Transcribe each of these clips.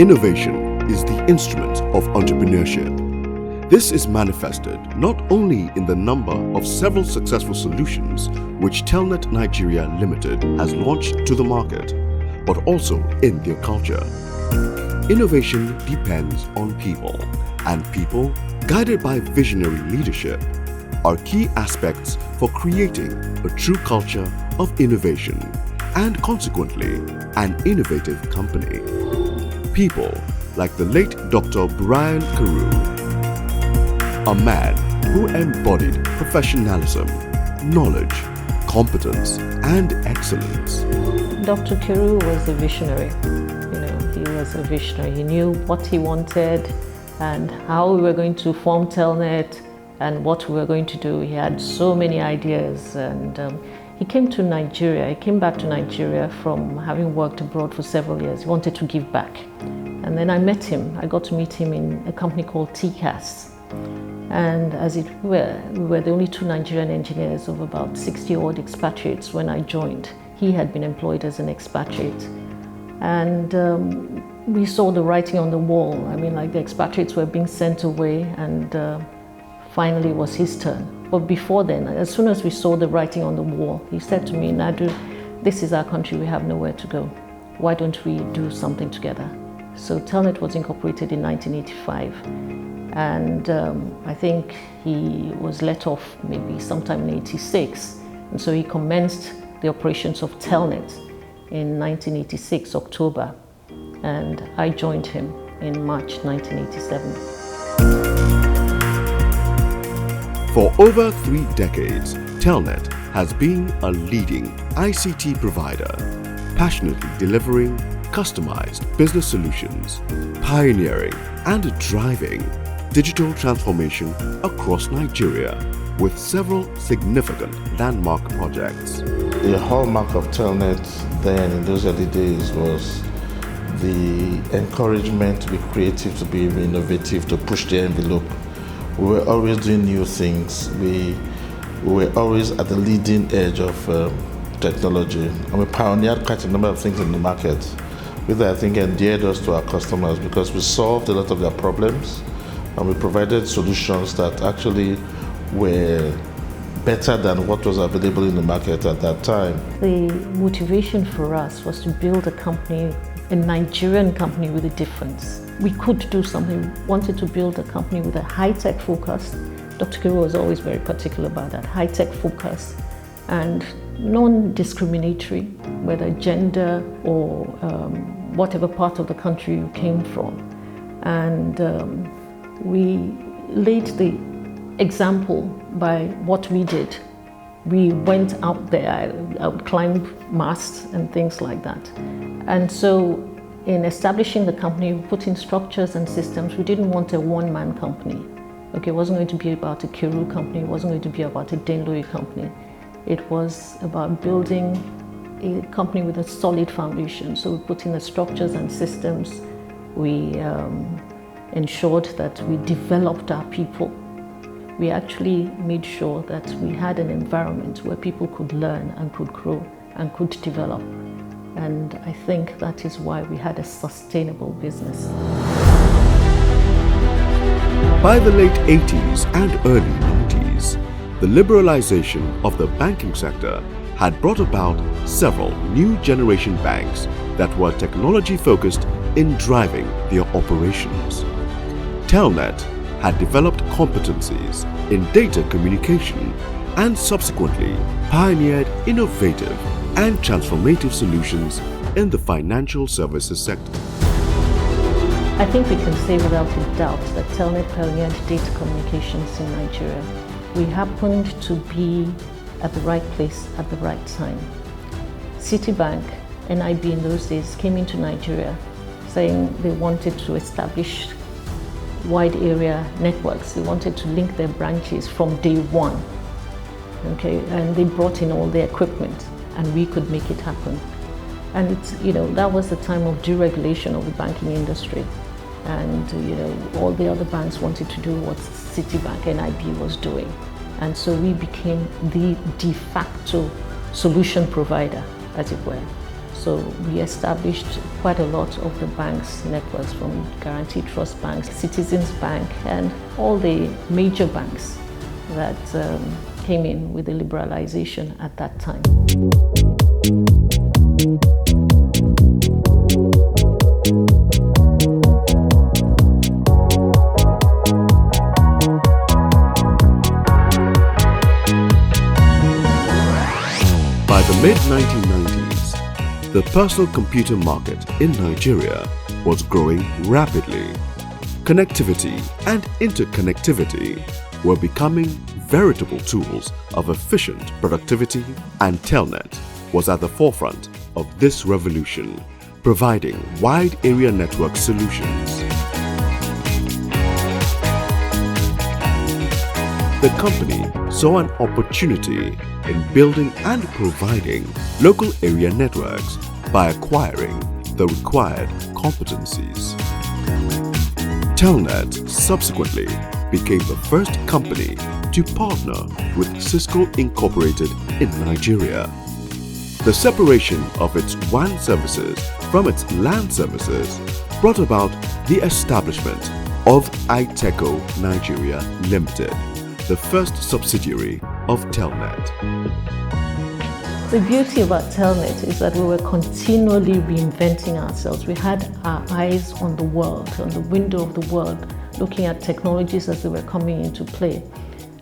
Innovation is the instrument of entrepreneurship. This is manifested not only in the number of several successful solutions which TELNET Nigeria Limited has launched to the market, but also in their culture. Innovation depends on people, and people, guided by visionary leadership, are key aspects for creating a true culture of innovation and consequently an innovative company. People like the late Dr. Brian Carew, a man who embodied professionalism, knowledge, competence, and excellence. Dr. Carew was a visionary. He was a visionary. He knew what he wanted and how we were going to form TELNET and what we were going to do. He had so many ideas, and he came to Nigeria. He came back to Nigeria from having worked abroad for several years. He wanted to give back. And then I met him. I got to meet him in a company called TCAS. And as it were, we were the only two Nigerian engineers of about 60-odd expatriates when I joined. He had been employed as an expatriate. And we saw the writing on the wall. The expatriates were being sent away, and finally it was his turn. But before then, as soon as we saw the writing on the wall, he said to me, "Nadu, this is our country, we have nowhere to go. Why don't we do something together?" So TELNET was incorporated in 1985. And I think he was let off maybe sometime in 86. And so he commenced the operations of TELNET in 1986, October. And I joined him in March 1987. For over 3 decades, TELNET has been a leading ICT provider, passionately delivering customized business solutions, pioneering and driving digital transformation across Nigeria with several significant landmark projects. The hallmark of TELNET then in those early days was the encouragement to be creative, to be innovative, to push the envelope. We were always doing new things. We were always at the leading edge of technology, and we pioneered quite a number of things in the market, which I think endeared us to our customers because we solved a lot of their problems and we provided solutions that actually were better than what was available in the market at that time. The motivation for us was to build a company, a Nigerian company with a difference. We could do something. We wanted to build a company with a high-tech focus. Dr. Carew was always very particular about that, high-tech focus and non-discriminatory, whether gender or whatever part of the country you came from. And we laid the example by what we did. We went out there, I would climb masts and things like that. And so in establishing the company, we put in structures and systems. We didn't want a one-man company. Okay, it wasn't going to be about a Carew company, it wasn't going to be about a Denloye company. It was about building a company with a solid foundation. So we put in the structures and systems. We ensured that we developed our people. We actually made sure that we had an environment where people could learn and could grow and could develop. And I think that is why we had a sustainable business. By the late 80s and early 90s, the liberalization of the banking sector had brought about several new generation banks that were technology-focused in driving their operations. TELNET had developed competencies in data communication and subsequently pioneered innovative and transformative solutions in the financial services sector. I think we can say without a doubt that TELNET pioneered data communications in Nigeria. We happened to be at the right place at the right time. Citibank, NIB in those days, came into Nigeria saying they wanted to establish wide area networks. They wanted to link their branches from day one. Okay, and they brought in all the equipment and we could make it happen. And it's, that was the time of deregulation of the banking industry. And all the other banks wanted to do what Citibank, NIB was doing. And so we became the de facto solution provider, as it were. So we established quite a lot of the bank's networks, from Guaranty Trust Bank, Citizens Bank, and all the major banks that came in with the liberalization at that time. By the mid-1990s, the personal computer market in Nigeria was growing rapidly. Connectivity and interconnectivity were becoming veritable tools of efficient productivity, and TELNET was at the forefront of this revolution, providing wide area network solutions. The company saw an opportunity in building and providing local area networks by acquiring the required competencies. TELNET subsequently became the first company to partner with Cisco Incorporated in Nigeria. The separation of its WAN services from its LAN services brought about the establishment of iTeco Nigeria Limited, the first subsidiary of TELNET. The beauty about TELNET is that we were continually reinventing ourselves. We had our eyes on the world, on the window of the world, looking at technologies as they were coming into play.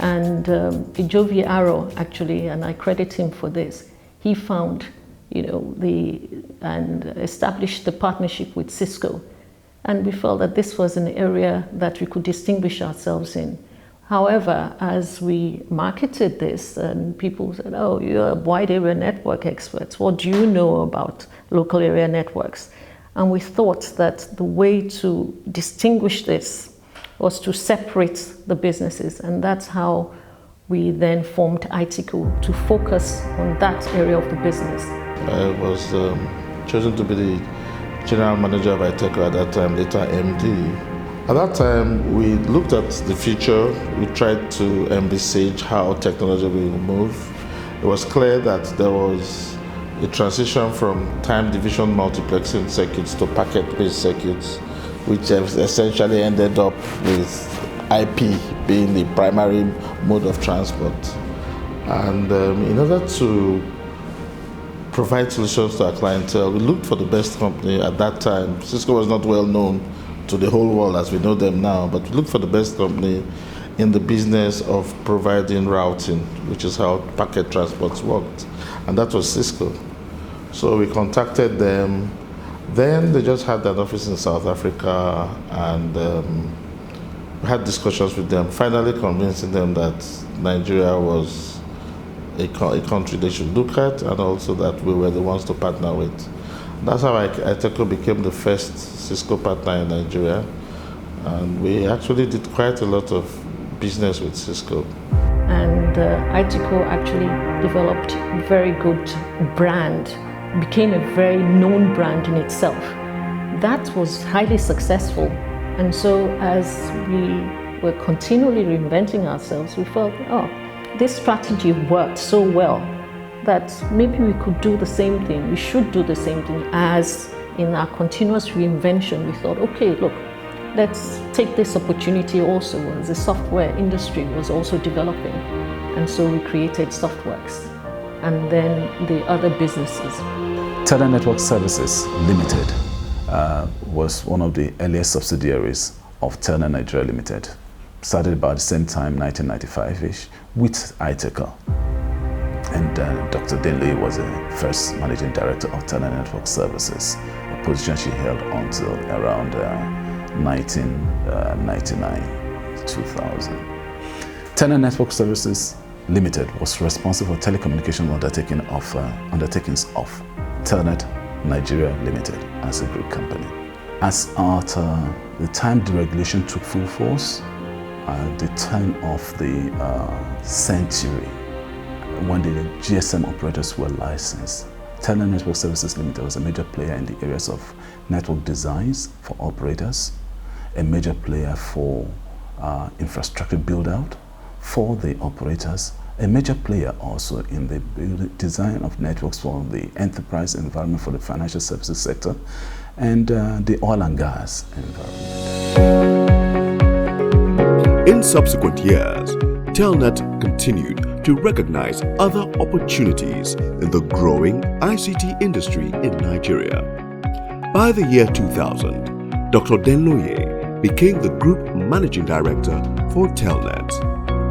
And Ijovi Arrow, actually, and I credit him for this, he found, and established the partnership with Cisco. And we felt that this was an area that we could distinguish ourselves in. However, as we marketed this, and people said, "Oh, you're a wide area network expert. What do you know about local area networks?" And we thought that the way to distinguish this was to separate the businesses. And that's how we then formed iTeco, to focus on that area of the business. I was chosen to be the general manager of iTeco at that time, later MD. At that time, we looked at the future. We tried to envisage how technology will move. It was clear that there was a transition from time division multiplexing circuits to packet-based circuits, which essentially ended up with IP being the primary mode of transport. And in order to provide solutions to our clientele, we looked for the best company at that time. Cisco was not well known to the whole world as we know them now, but we looked for the best company in the business of providing routing, which is how packet transports worked, and that was Cisco. So we contacted them. Then they just had an office in South Africa, and we had discussions with them, finally convincing them that Nigeria was a country they should look at, and also that we were the ones to partner with. That's how iTeco became the first Cisco partner in Nigeria, and we actually did quite a lot of business with Cisco. And iTeco actually developed a very good brand, became a very known brand in itself. That was highly successful. And so as we were continually reinventing ourselves, we felt, oh, this strategy worked so well that maybe we could do the same thing. We should do the same thing. As in our continuous reinvention, we thought, okay, look, let's take this opportunity also as the software industry was also developing. And so we created Softworks and then the other businesses. TELNET Network Services Limited was one of the earliest subsidiaries of TELNET Nigeria Limited. Started about the same time, 1995-ish, with iTeco. And Dr. Denley was the first managing director of TELNET Network Services, a position she held until around 1999-2000. TELNET Network Services Limited was responsible for telecommunication undertakings of TELNET Nigeria Limited as a group company. As at the time deregulation took full force, at the turn of the century, when the GSM operators were licensed, TELNET Network Services Limited was a major player in the areas of network designs for operators, a major player for infrastructure build-out for the operators, a major player also in the design of networks for the enterprise environment for the financial services sector and the oil and gas environment. In subsequent years, TELNET continued to recognize other opportunities in the growing ICT industry in Nigeria. By the year 2000, Dr. Denloye became the Group Managing Director for TELNET,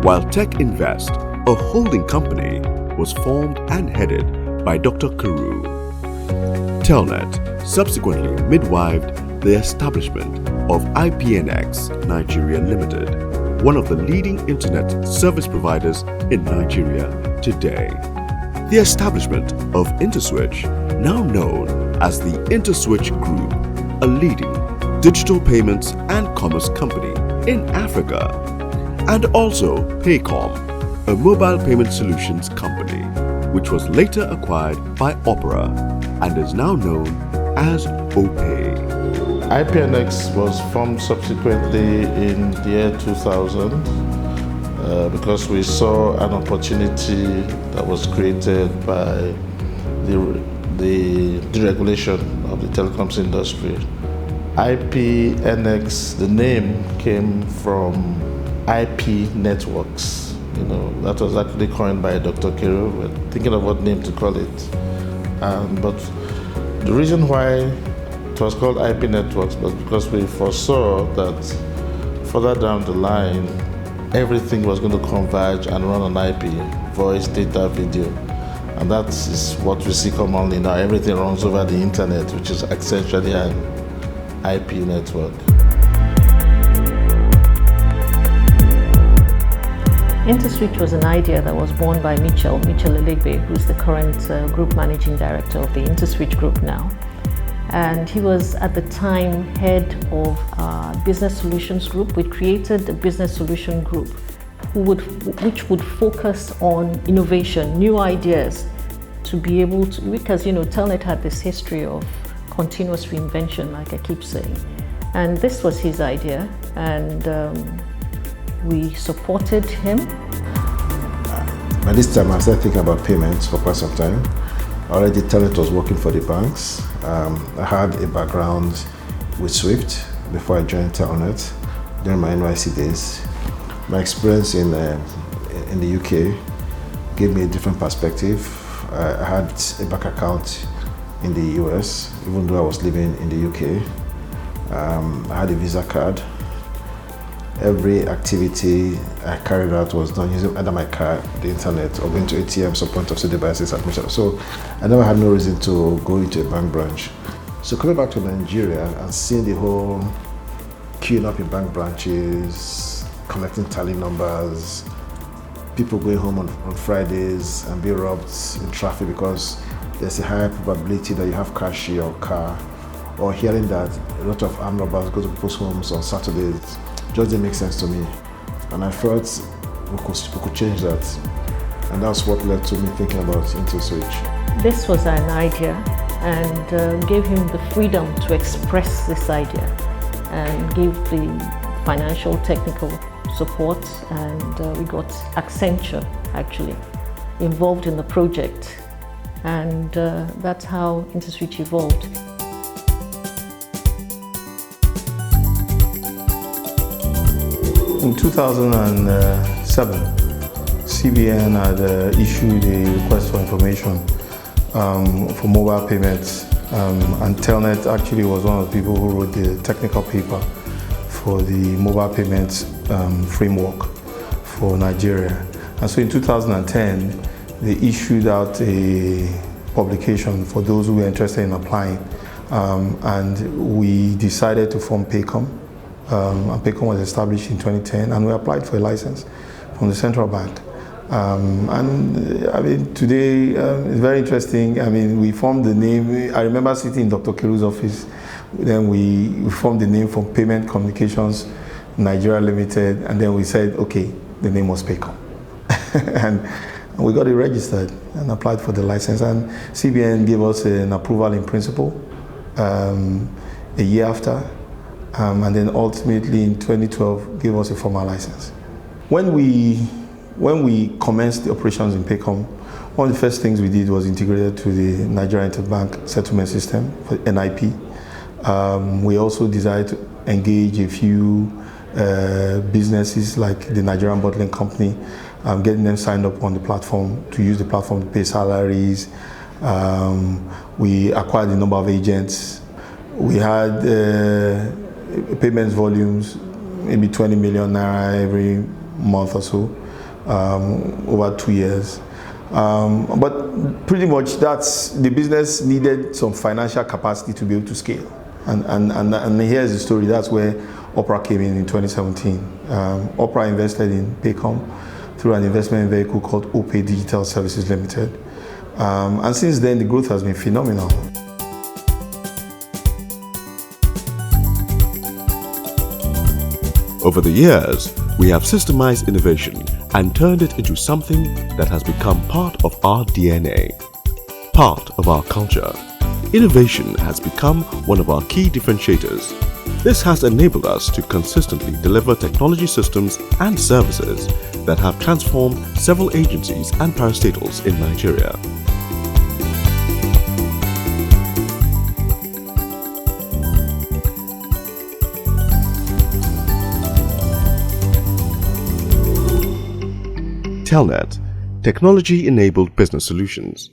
while Tech Invest, a holding company, was formed and headed by Dr. Kuru. TELNET subsequently midwifed the establishment of IPNX Nigeria Limited, one of the leading internet service providers in Nigeria today. The establishment of Interswitch, now known as the Interswitch Group, a leading digital payments and commerce company in Africa, and also Paycom, a mobile payment solutions company, which was later acquired by Opera and is now known as OPay. IPNX was formed subsequently in the year 2000 because we saw an opportunity that was created by the deregulation of the telecoms industry. IPNX, the name came from IP networks. You know, that was actually coined by Dr. Kero. We're thinking of what name to call it. But the reason why it was called IP networks was because we foresaw that further down the line, everything was going to converge and run on IP, voice, data, video. And that is what we see commonly now. Everything runs over the internet, which is essentially an IP network. Interswitch was an idea that was born by Mitchell Elegbe, who's the current Group Managing Director of the Interswitch Group now. And he was at the time head of Business Solutions Group. We created a Business Solution Group which would focus on innovation, new ideas, to be able to, because TELNET had this history of continuous reinvention, like I keep saying. And this was his idea, and we supported him. By this time, I started thinking about payments for quite some time. Already TELNET was working for the banks. I had a background with SWIFT before I joined TELNET during my NYC days. My experience in the UK gave me a different perspective. I had a bank account in the US, even though I was living in the UK. I had a Visa card. Every activity I carried out was done using either my card, the internet, or going to ATMs or point of sale devices admission. So I never had no reason to go into a bank branch. So coming back to Nigeria and seeing the whole queuing up in bank branches, collecting tally numbers, people going home on Fridays and being robbed in traffic because there's a high probability that you have cash in your car, or hearing that a lot of armed robbers go to people's homes on Saturdays, just didn't make sense to me. And I felt we could change that. And that's what led to me thinking about Interswitch. This was an idea, and gave him the freedom to express this idea and give the financial technical support, and we got Accenture actually involved in the project, and that's how Interswitch evolved. In 2007, CBN had issued a request for information for mobile payments, and TELNET actually was one of the people who wrote the technical paper for the mobile payments framework for Nigeria. And so in 2010, they issued out a publication for those who were interested in applying, and we decided to form Paycom. And Paycom was established in 2010, and we applied for a license from the central bank. And I mean, today it's very interesting. I mean, we formed the name. I remember sitting in Dr. Keru's office. Then we formed the name for Payment Communications Nigeria Limited, and then we said, okay, the name was Paycom. and we got it registered and applied for the license. And CBN gave us an approval in principle a year after. And then ultimately in 2012 gave us a formal license. When we when we commenced the operations in Paycom, one of the first things we did was integrated to the Nigerian Interbank Settlement System, for NIP. We also decided to engage a few businesses like the Nigerian Bottling Company, getting them signed up on the platform to use the platform to pay salaries. We acquired a number of agents. We had payments volumes, maybe 20 million naira every month or so, over 2 years. But pretty much that's, the business needed some financial capacity to be able to scale. And here's the story. That's where Opera came in 2017. Opera invested in Paycom through an investment vehicle called OPay Digital Services Limited. And since then, the growth has been phenomenal. Over the years, we have systemized innovation and turned it into something that has become part of our DNA, part of our culture. Innovation has become one of our key differentiators. This has enabled us to consistently deliver technology systems and services that have transformed several agencies and parastatals in Nigeria. TELNET, Technology-Enabled Business Solutions.